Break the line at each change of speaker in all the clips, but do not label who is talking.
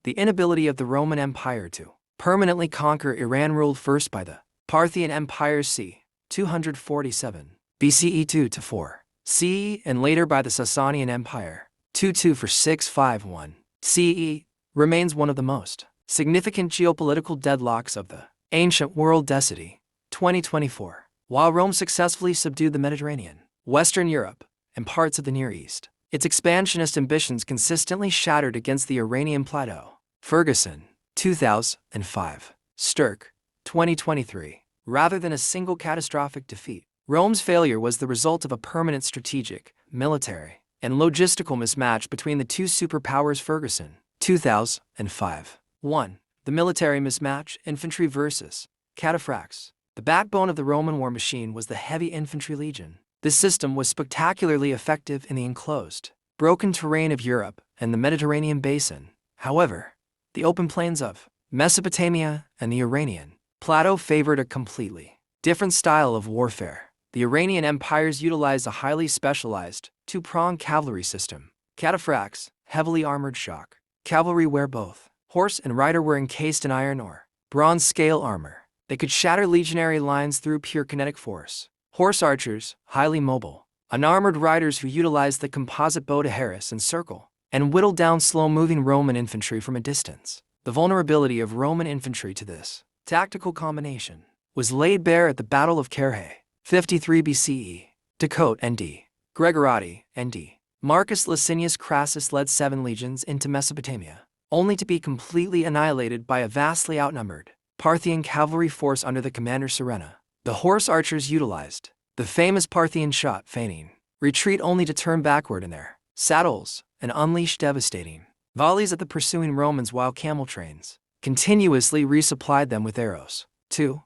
the inability of the Roman Empire to permanently conquer Iran, ruled first by the Parthian Empire c. 247 BCE 2–4 CE and later by the Sasanian Empire 2–651 CE, remains one of the most significant geopolitical deadlocks of the ancient world. Decity 2024. While Rome successfully subdued the Mediterranean, Western Europe, and parts of the Near East, its expansionist ambitions consistently shattered against the Iranian plateau. Ferguson 2005. Stirk 2023. Rather than a single catastrophic defeat, Rome's failure was the result of a permanent strategic, military, and logistical mismatch between the two superpowers. Ferguson 2005. 1. The military mismatch, infantry versus cataphracts. The backbone of the Roman war machine was the heavy infantry legion. This system was spectacularly effective in the enclosed, broken terrain of Europe and the Mediterranean basin. However, the open plains of Mesopotamia and the Iranian plateau favored a completely different style of warfare. The Iranian empires utilized a highly specialized, two-pronged cavalry system. Cataphracts, heavily armored shock cavalry, where both horse and rider were encased in iron or bronze scale armor. They could shatter legionary lines through pure kinetic force. Horse archers, highly mobile, unarmored riders who utilized the composite bow to harass and circle and whittle down slow-moving Roman infantry from a distance. The vulnerability of Roman infantry to this tactical combination was laid bare at the Battle of Carrhae, 53 BCE. Decote N.D. Gregorati N.D. Marcus Licinius Crassus led 7 legions into Mesopotamia, only to be completely annihilated by a vastly outnumbered Parthian cavalry force under the commander Serena. The horse archers utilized the famous Parthian shot, feigning retreat only to turn backward in their saddles and unleash devastating volleys at the pursuing Romans, while camel trains continuously resupplied them with arrows. 2.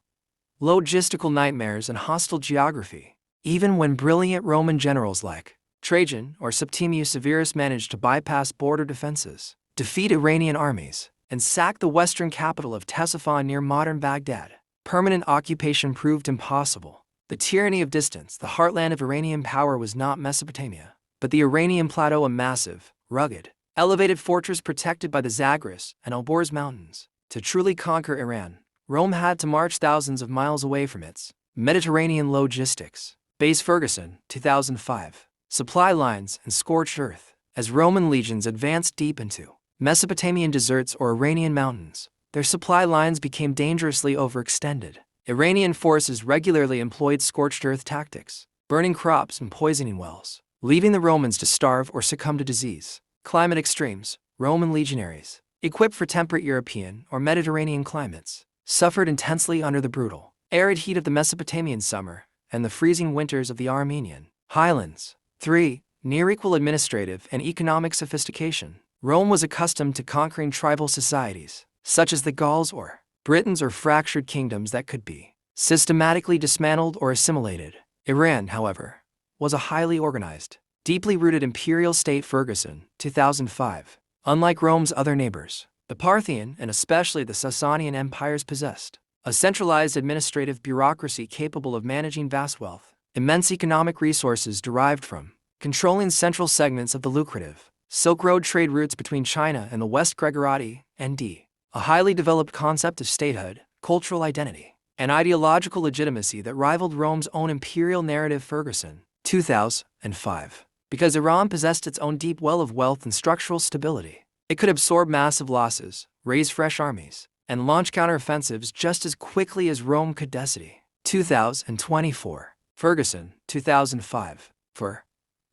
Logistical nightmares and hostile geography. Even when brilliant Roman generals like Trajan or Septimius Severus managed to bypass border defenses, defeat Iranian armies, and sack the western capital of Ctesiphon near modern Baghdad, permanent occupation proved impossible. The tyranny of distance. The heartland of Iranian power was not Mesopotamia, but the Iranian plateau, a massive, rugged, elevated fortress protected by the Zagros and Elborz mountains. To truly conquer Iran, Rome had to march thousands of miles away from its Mediterranean logistics base. Ferguson 2005. Supply lines and scorched earth. As Roman legions advanced deep into Mesopotamian deserts or Iranian mountains, their supply lines became dangerously overextended. Iranian forces regularly employed scorched earth tactics, burning crops and poisoning wells, leaving the Romans to starve or succumb to disease. Climate extremes. Roman legionaries, equipped for temperate European or Mediterranean climates, suffered intensely under the brutal, arid heat of the Mesopotamian summer and the freezing winters of the Armenian highlands. 3. Near-equal administrative and economic sophistication. Rome was accustomed to conquering tribal societies, such as the Gauls or Britons, or fractured kingdoms that could be systematically dismantled or assimilated. Iran, however, was a highly organized, deeply rooted imperial state. Ferguson 2005. Unlike Rome's other neighbors, the Parthian and especially the Sasanian empires possessed a centralized administrative bureaucracy capable of managing vast wealth, immense economic resources derived from controlling central segments of the lucrative Silk Road trade routes between China and the West. Gregorati N.D. A highly developed concept of statehood, cultural identity, and ideological legitimacy that rivaled Rome's own imperial narrative. Ferguson 2005. Because Iran possessed its own deep well of wealth and structural stability, it could absorb massive losses, raise fresh armies, and launch counteroffensives just as quickly as Rome could. Decity 2024. Ferguson 2005. For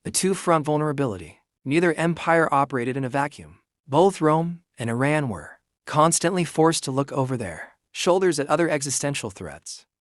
the two-front vulnerability. Neither empire operated in a vacuum. Both Rome and Iran were constantly forced to look over their shoulders at other existential threats.